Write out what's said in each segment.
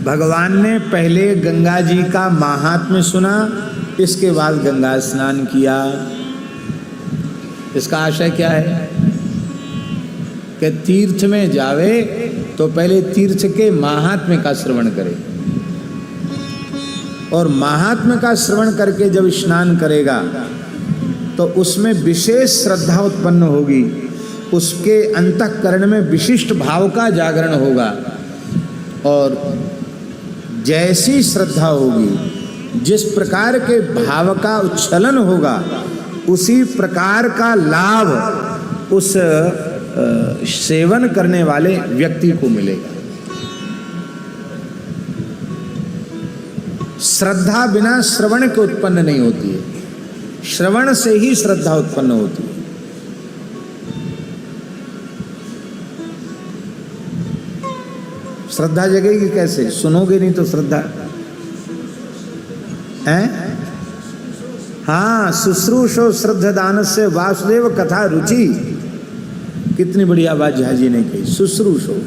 भगवान ने पहले गंगा जी का महात्म्य सुना, इसके बाद गंगा स्नान किया। इसका आशय क्या है कि तीर्थ में जावे तो पहले तीर्थ के महात्म्य का श्रवण करे, और महात्म्य का श्रवण करके जब स्नान करेगा तो उसमें विशेष श्रद्धा उत्पन्न होगी, उसके अंतःकरण में विशिष्ट भाव का जागरण होगा, और जैसी श्रद्धा होगी, जिस प्रकार के भाव का उच्छलन होगा, उसी प्रकार का लाभ उस सेवन करने वाले व्यक्ति को मिलेगा। श्रद्धा बिना श्रवण के उत्पन्न नहीं होती है, श्रवण से ही श्रद्धा उत्पन्न होती है। श्रद्धा जगेगी कैसे? सुनोगे नहीं तो श्रद्धा है। हाँ, शुश्रूषो श्रद्धादान से वासुदेव कथा रुचि। कितनी बढ़िया बात झाजी ने कही, शुश्रूषो।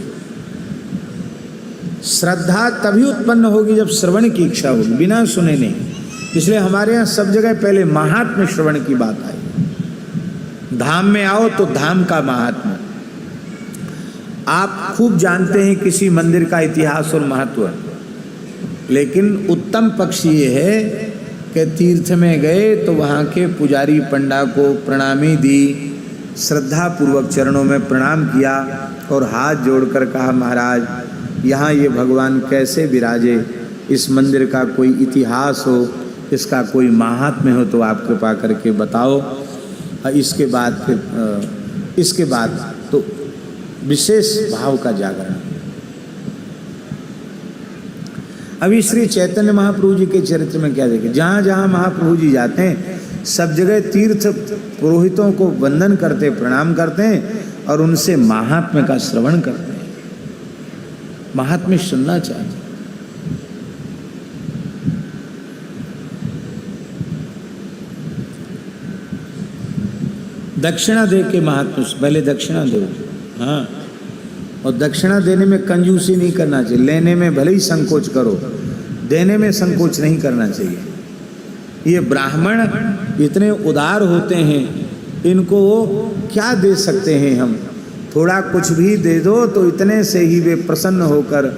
श्रद्धा तभी उत्पन्न होगी जब श्रवण की इच्छा होगी, बिना सुने नहीं। इसलिए हमारे यहाँ सब जगह पहले महात्म्य श्रवण की बात आई। धाम में आओ तो धाम का महात्म्य आप खूब जानते हैं, किसी मंदिर का इतिहास और महत्व, लेकिन उत्तम पक्ष ये है कि तीर्थ में गए तो वहाँ के पुजारी पंडा को प्रणामी दी, श्रद्धा पूर्वक चरणों में प्रणाम किया और हाथ जोड़कर कहा, महाराज यहाँ ये भगवान कैसे विराजे, इस मंदिर का कोई इतिहास हो, इसका कोई महात्म्य हो तो आप कृपा करके बताओ। इसके बाद तो विशेष भाव का जागरण। अभी श्री चैतन्य महाप्रभु जी के चरित्र में क्या देखें, जहाँ जहाँ महाप्रभु जी जाते हैं सब जगह तीर्थ पुरोहितों को वंदन करते, प्रणाम करते हैं और उनसे महात्म्य का श्रवण करते हैं, महात्म्य सुनना चाहते हैं। दक्षिणा दे के महात्म्य, पहले दक्षिणा दो। हाँ, और दक्षिणा देने में कंजूसी नहीं करना चाहिए, लेने में भले ही संकोच करो, देने में संकोच नहीं करना चाहिए। ये ब्राह्मण इतने उदार होते हैं, इनको क्या दे सकते हैं हम, थोड़ा कुछ भी दे दो तो इतने से ही वे प्रसन्न होकर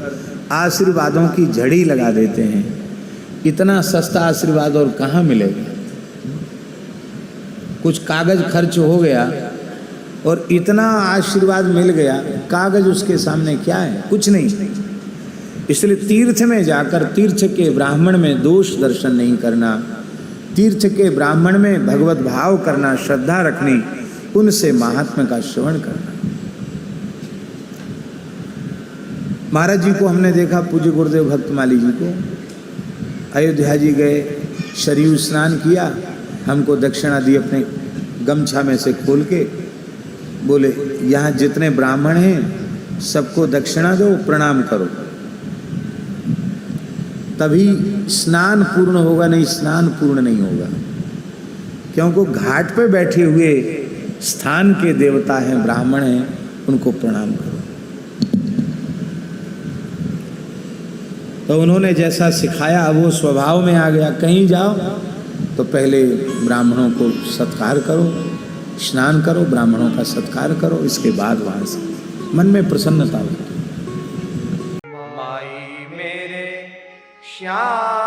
आशीर्वादों की झड़ी लगा देते हैं। इतना सस्ता आशीर्वाद और कहाँ मिलेगा। कुछ कागज खर्च हो गया और इतना आशीर्वाद मिल गया, कागज उसके सामने क्या है, कुछ नहीं। इसलिए तीर्थ में जाकर तीर्थ के ब्राह्मण में दोष दर्शन नहीं करना, तीर्थ के ब्राह्मण में भगवत भाव करना, श्रद्धा रखनी, उनसे महात्म्य का श्रवण करना। महाराज जी को हमने देखा, पूज्य गुरुदेव भक्तमाली जी को, अयोध्या जी गए, सरयू स्नान किया, हमको दक्षिणा दी अपने गमछा में से खोल के, बोले यहाँ जितने ब्राह्मण हैं सबको दक्षिणा दो, प्रणाम करो, तभी स्नान पूर्ण होगा, नहीं स्नान पूर्ण नहीं होगा। क्योंकि घाट पे बैठे हुए स्थान के देवता हैं, ब्राह्मण हैं, उनको प्रणाम करो। तो उन्होंने जैसा सिखाया वो स्वभाव में आ गया। कहीं जाओ तो पहले ब्राह्मणों को सत्कार करो, स्नान करो, ब्राह्मणों का सत्कार करो, इसके बाद वहाँ से मन में प्रसन्नता होती। माई मेरे श्याम